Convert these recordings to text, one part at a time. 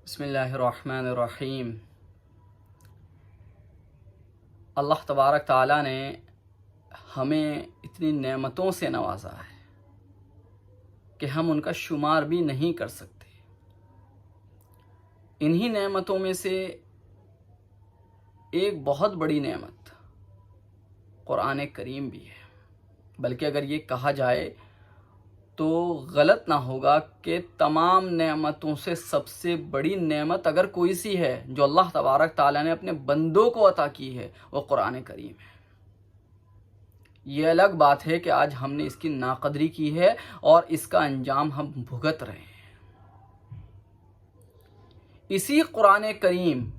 بسم اللہ الرحمن الرحیم۔ اللہ تبارک تعالیٰ نے ہمیں اتنی نعمتوں سے نوازا ہے کہ ہم ان کا شمار بھی نہیں کر سکتے۔ انہی نعمتوں میں سے ایک بہت بڑی نعمت قرآن کریم بھی ہے، بلکہ اگر یہ کہا جائے تو غلط نہ ہوگا کہ تمام نعمتوں سے سب سے بڑی نعمت اگر کوئی سی ہے جو اللہ تبارک تعالیٰ نے اپنے بندوں کو عطا کی ہے وہ قرآن کریم ہے۔ یہ الگ بات ہے کہ آج ہم نے اس کی ناقدری کی ہے اور اس کا انجام ہم بھگت رہے ہیں۔ اسی قرآن کریم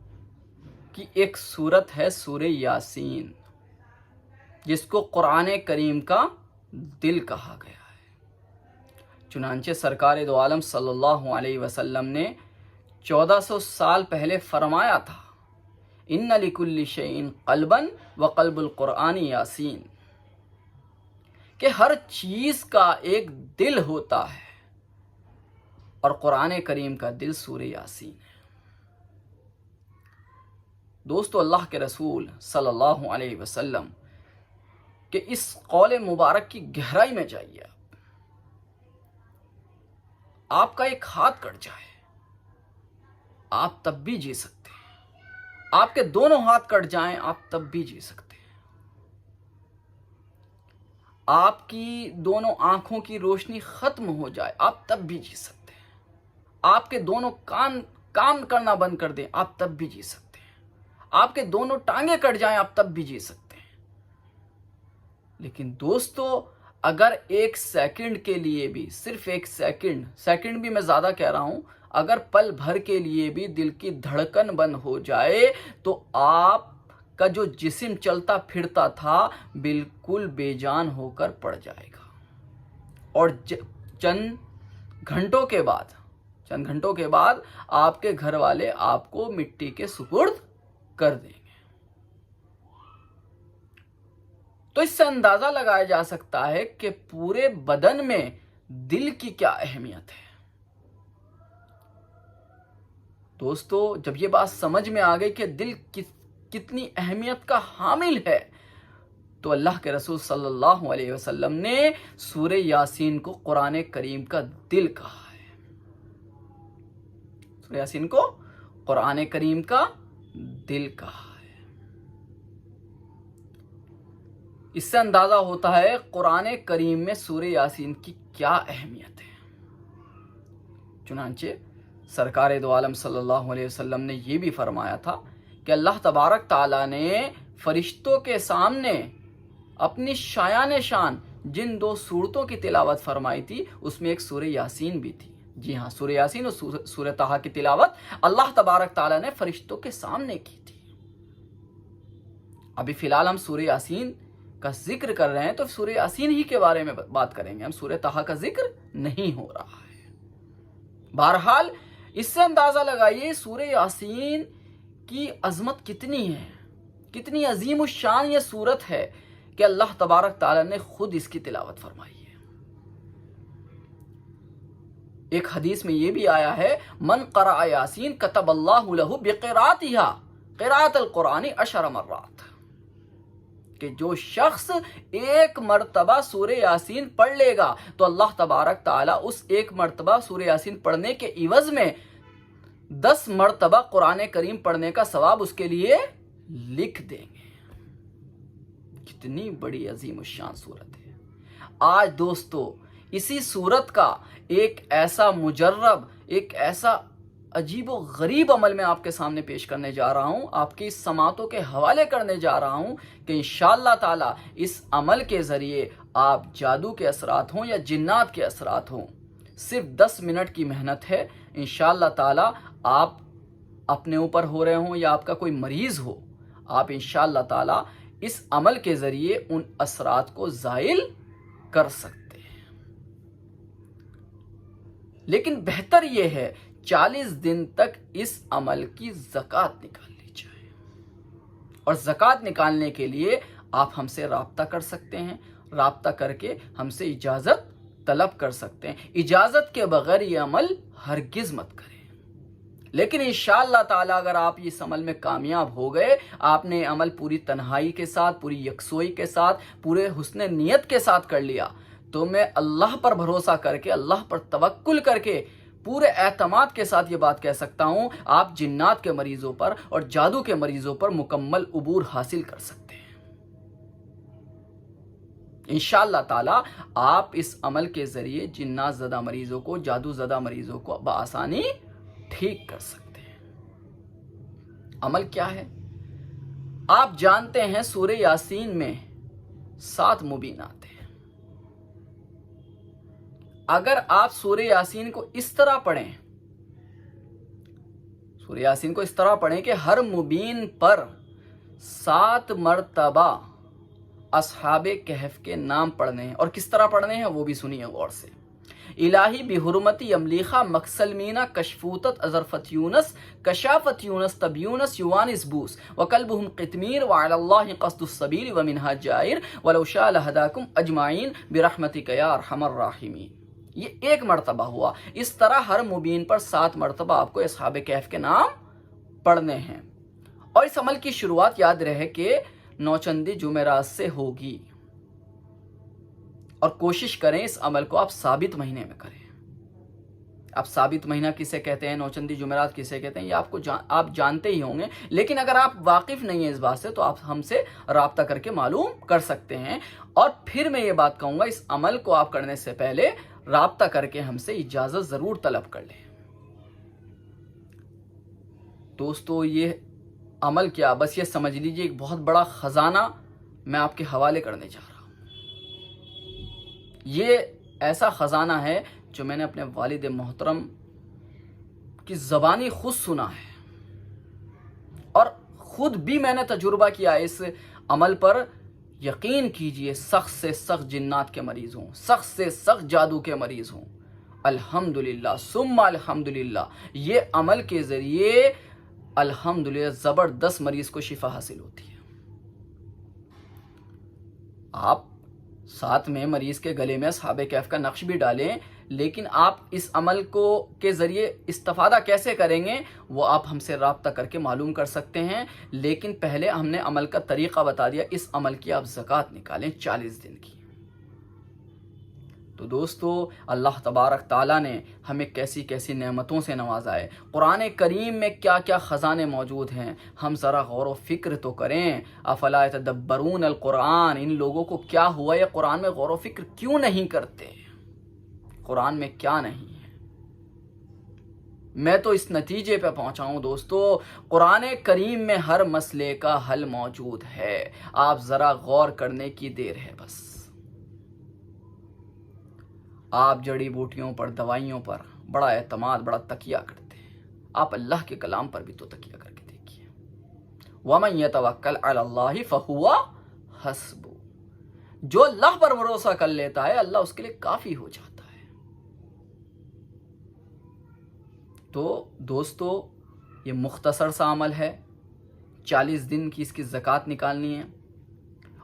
کی ایک سورت ہے سورہ یاسین، جس کو قرآن کریم کا دل کہا گیا ہے۔ چنانچہ سرکار دو عالم صلی اللہ علیہ وسلم نے 1400 سال پہلے فرمایا تھا، ان لکل شیء قلبا وقلب القرآن یاسین، کہ ہر چیز کا ایک دل ہوتا ہے اور قرآن کریم کا دل سورہ یاسین ہے۔ دوستو، اللہ کے رسول صلی اللہ علیہ وسلم کہ اس قول مبارک کی گہرائی میں جائیے۔ آپ کا ایک ہاتھ کٹ جائے آپ تب بھی جی سکتے ہیں، آپ کے دونوں ہاتھ کٹ جائیں آپ تب بھی جی سکتے ہیں، آپ کی دونوں آنکھوں کی روشنی ختم ہو جائے آپ تب بھی جی سکتے ہیں، آپ کے دونوں کام کرنا بند کر دیں آپ تب بھی جی سکتے ہیں، آپ کے دونوں ٹانگیں کٹ جائیں آپ تب بھی جی سکتے ہیں۔ لیکن دوستو، اگر ایک سیکنڈ کے لیے بھی، صرف ایک سیکنڈ بھی میں زیادہ کہہ رہا ہوں، اگر پل بھر کے لیے بھی دل کی دھڑکن بند ہو جائے تو آپ کا جو جسم چلتا پھرتا تھا بالکل بے جان ہو کر پڑ جائے گا، اور چند گھنٹوں کے بعد آپ کے گھر والے آپ کو مٹی کے سپرد کر دیں گے۔ تو اس سے اندازہ لگایا جا سکتا ہے کہ پورے بدن میں دل کی کیا اہمیت ہے۔ دوستو، جب یہ بات سمجھ میں آ گئی کہ دل کتنی اہمیت کا حامل ہے، تو اللہ کے رسول صلی اللہ علیہ وسلم نے سورہ یاسین کو قرآن کریم کا دل کہا ہے۔ سورہ یاسین کو قرآن کریم کا دل کہا ہے۔ اس سے اندازہ ہوتا ہے قرآن کریم میں سورہ یاسین کی کیا اہمیت ہے۔ چنانچہ سرکار دو عالم صلی اللہ علیہ وسلم نے یہ بھی فرمایا تھا کہ اللہ تبارک تعالیٰ نے فرشتوں کے سامنے اپنی شایان شان جن 2 سورتوں کی تلاوت فرمائی تھی اس میں ایک سورہ یاسین بھی تھی۔ جی ہاں، سورہ یاسین اور سورہ طٰہٰ کی تلاوت اللہ تبارک تعالیٰ نے فرشتوں کے سامنے کی تھی۔ ابھی فی الحال ہم سورہ یاسین کا ذکر کر رہے ہیں تو سورہ یاسین ہی کے بارے میں بات کریں گے، ہم سورہ طٰہٰ کا ذکر نہیں ہو رہا ہے۔ بہرحال اس سے اندازہ لگائیے سورہ یاسین کی عظمت کتنی ہے، کتنی عظیم الشان یہ سورت ہے کہ اللہ تبارک تعالیٰ نے خود اس کی تلاوت فرمائی ہے۔ ایک حدیث میں یہ بھی آیا ہے، من قرأ یاسین کتب اللہ لہ بقراءتها قراءۃ القرآن 10 مرات، کہ جو شخص ایک مرتبہ سورہ یاسین پڑھ لے گا تو اللہ تبارک تعالیٰ اس ایک مرتبہ سورہ یاسین پڑھنے کے عوض میں 10 مرتبہ قرآن کریم پڑھنے کا ثواب اس کے لیے لکھ دیں گے۔ کتنی بڑی عظیم الشان صورت ہے۔ آج دوستو، اسی صورت کا ایک ایسا مجرب، ایک ایسا عجیب و غریب عمل میں آپ کے سامنے پیش کرنے جا رہا ہوں، آپ کی سماعتوں کے حوالے کرنے جا رہا ہوں کہ انشاءاللہ تعالی اس عمل کے ذریعے آپ جادو کے اثرات ہوں یا جنات کے اثرات ہوں، صرف 10 منٹ کی محنت ہے، انشاءاللہ تعالی آپ اپنے اوپر ہو رہے ہوں یا آپ کا کوئی مریض ہو، آپ انشاءاللہ تعالی اس عمل کے ذریعے ان اثرات کو زائل کر سکتے ہیں۔ لیکن بہتر یہ ہے 40 دن تک اس عمل کی زکوٰۃ نکال لی جائے، اور زکوٰۃ نکالنے کے لیے آپ ہم سے رابطہ کر سکتے ہیں، رابطہ کر کے ہم سے اجازت طلب کر سکتے ہیں۔ اجازت کے بغیر یہ عمل ہرگز مت کریں، لیکن انشاءاللہ تعالی اگر آپ اس عمل میں کامیاب ہو گئے، آپ نے عمل پوری تنہائی کے ساتھ، پوری یکسوئی کے ساتھ، پورے حسن نیت کے ساتھ کر لیا، تو میں اللہ پر بھروسہ کر کے، اللہ پر توکل کر کے، پورے اعتماد کے ساتھ یہ بات کہہ سکتا ہوں، آپ جنات کے مریضوں پر اور جادو کے مریضوں پر مکمل عبور حاصل کر سکتے ہیں انشاءاللہ تعالی۔ آپ اس عمل کے ذریعے جنات زدہ مریضوں کو، جادو زدہ مریضوں کو بآسانی ٹھیک کر سکتے ہیں۔ عمل کیا ہے؟ آپ جانتے ہیں سورہ یاسین میں 7 مبینات ہیں۔ اگر آپ سورہ یاسین کو اس طرح پڑھیں، سورہ یاسین کو اس طرح پڑھیں کہ ہر مبین پر 7 مرتبہ اصحاب کہف کے نام پڑھنے ہیں، اور کس طرح پڑھنے ہیں وہ بھی سنیے غور سے۔ الہی بحرمت یملیخا مکسلمینہ کشفوتت ازرفت یونس کشافت یونس تب یونس یوانس بوس وکلبہم قطمیر وعلی اللہ قصد السبیل ومنہا جائر ولو شاء لہداکم اجمعین برحمتک یا ارحم الراحمین۔ یہ ایک مرتبہ ہوا۔ اس طرح ہر مبین پر 7 مرتبہ آپ کو اصحاب کہف کے نام پڑھنے ہیں، اور اس عمل کی شروعات یاد رہے کہ نوچندی جمعرات سے ہوگی، اور کوشش کریں اس عمل کو آپ ثابت مہینے میں کریں۔ اب ثابت مہینہ کسے کہتے ہیں، نوچندی جمعرات کسے کہتے ہیں، یہ آپ جانتے ہی ہوں گے، لیکن اگر آپ واقف نہیں ہیں اس بات سے تو آپ ہم سے رابطہ کر کے معلوم کر سکتے ہیں۔ اور پھر میں یہ بات کہوں گا، اس عمل کو آپ کرنے سے پہلے رابطہ کر کے ہم سے اجازت ضرور طلب کر لیں۔ دوستو یہ عمل کیا، بس یہ سمجھ لیجئے ایک بہت بڑا خزانہ میں آپ کے حوالے کرنے جا رہا ہوں۔ یہ ایسا خزانہ ہے جو میں نے اپنے والد محترم کی زبانی خود سنا ہے، اور خود بھی میں نے تجربہ کیا اس عمل پر۔ یقین کیجئے سخت سے سخت جنات کے مریض ہوں، سخت سے سخت جادو کے مریض ہوں، الحمدللہ ثم الحمدللہ یہ عمل کے ذریعے الحمدللہ زبردست مریض کو شفا حاصل ہوتی ہے۔ آپ ساتھ میں مریض کے گلے میں اصحاب کہف کا نقش بھی ڈالیں، لیکن آپ اس عمل کو کے ذریعے استفادہ کیسے کریں گے وہ آپ ہم سے رابطہ کر کے معلوم کر سکتے ہیں۔ لیکن پہلے ہم نے عمل کا طریقہ بتا دیا، اس عمل کی آپ زکوٰۃ نکالیں 40 دن کی۔ تو دوستو اللہ تبارک تعالیٰ نے ہمیں کیسی کیسی نعمتوں سے نوازا ہے، قرآن کریم میں کیا کیا خزانے موجود ہیں، ہم ذرا غور و فکر تو کریں۔ افلا یتدبرون القرآن، ان لوگوں کو کیا ہوا، یہ قرآن میں غور و فکر کیوں نہیں کرتے؟ قرآن میں کیا نہیں ہے؟ میں تو اس نتیجے پہ پہنچا ہوں دوستو، قرآن کریم میں ہر مسئلے کا حل موجود ہے، آپ ذرا غور کرنے کی دیر ہے بس۔ آپ جڑی بوٹیوں پر، دوائیوں پر بڑا اعتماد، بڑا تکیہ کرتے ہیں، آپ اللہ کے کلام پر بھی تو تکیہ کر کے دیکھیے۔ وَمَن يَتَوَكَّلْ عَلَى اللَّهِ فَهُوَ حَسْبُهُ، جو اللہ پر بھروسہ کر لیتا ہے اللہ اس کے لیے کافی ہو جاتا ہے۔ تو دوستو یہ مختصر سا عمل ہے، 40 دن کی اس کی زکوٰۃ نکالنی ہے،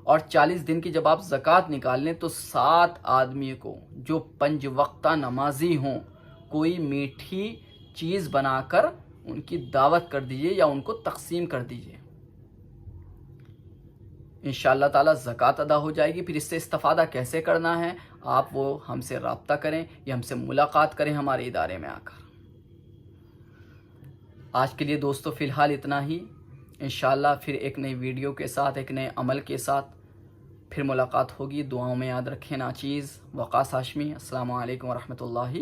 اور 40 دن کی جب آپ زکوٰۃ نکال لیں تو 7 آدمی کو جو 5 وقتہ نمازی ہوں کوئی میٹھی چیز بنا کر ان کی دعوت کر دیجئے یا ان کو تقسیم کر دیجئے، انشاءاللہ تعالی زکوٰۃ ادا ہو جائے گی۔ پھر اس سے استفادہ کیسے کرنا ہے آپ وہ ہم سے رابطہ کریں یا ہم سے ملاقات کریں ہمارے ادارے میں آ کر۔ آج کے لیے دوستو فی الحال اتنا ہی، انشاءاللہ پھر ایک نئی ویڈیو کے ساتھ، ایک نئے عمل کے ساتھ پھر ملاقات ہوگی۔ دعاؤں میں یاد رکھیں ناچیز۔ وقاص ہاشمی، السلام علیکم ورحمۃ اللہ